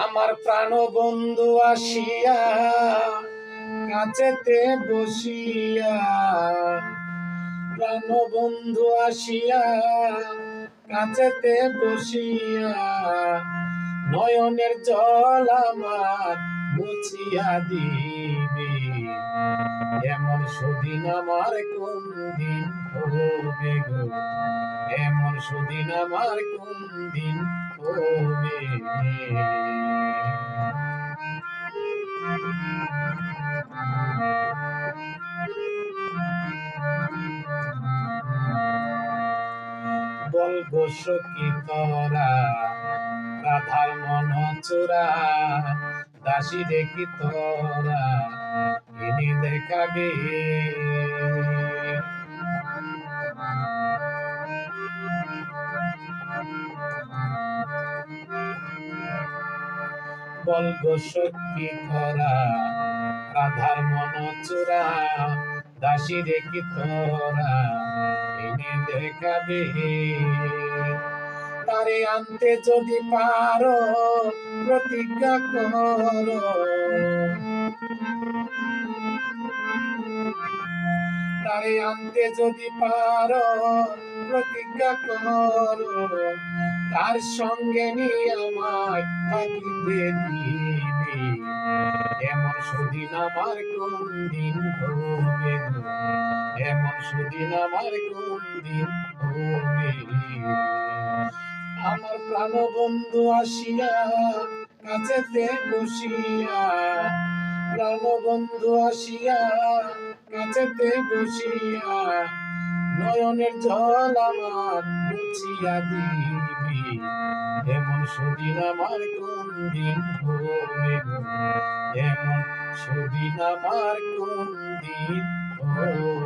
আমার প্রাণ বন্ধু আসিয়া কাছেতে বসিয়া, প্রাণ বন্ধু আসিয়া কাছেতে বসিয়া, নয়নের জল আমার মুছিয়া দিবে। এমন সুদিন আমার কোন দিন হবে গো, এমন সুদিন আমার কোন দিন হবে। বল গো সখী তোরা, রাধার মন চোরা, দাসী দেখি তোরা ইনি দেখাবে। বল গো সখী তোরা, রাধার মন চোরা, দাসী দেখি তোরা ইনি দেখাবে। তারে আনতে যদি পারো প্রতিজ্ঞা করো, তারে আনতে যদি পারো প্রতিজ্ঞা করো, তার সঙ্গে নিয়ে আমায় থাকিতে দিবে। এমন সুদিন আমার কোন দিন হবে গো, এমন সুদিন আমার কোন দিন হবে। আমার প্রাণ বন্ধু আসিয়া কাছেতে বসিয়া, প্রাণ বন্ধু আসিয়া কাছেতে বসিয়া, নয়নের জল আমার মুছিয়া দিবি। এমন সুদিন আমার কোন দিন হবে গো, এমন সুদিন আমার কোন দিন হবে।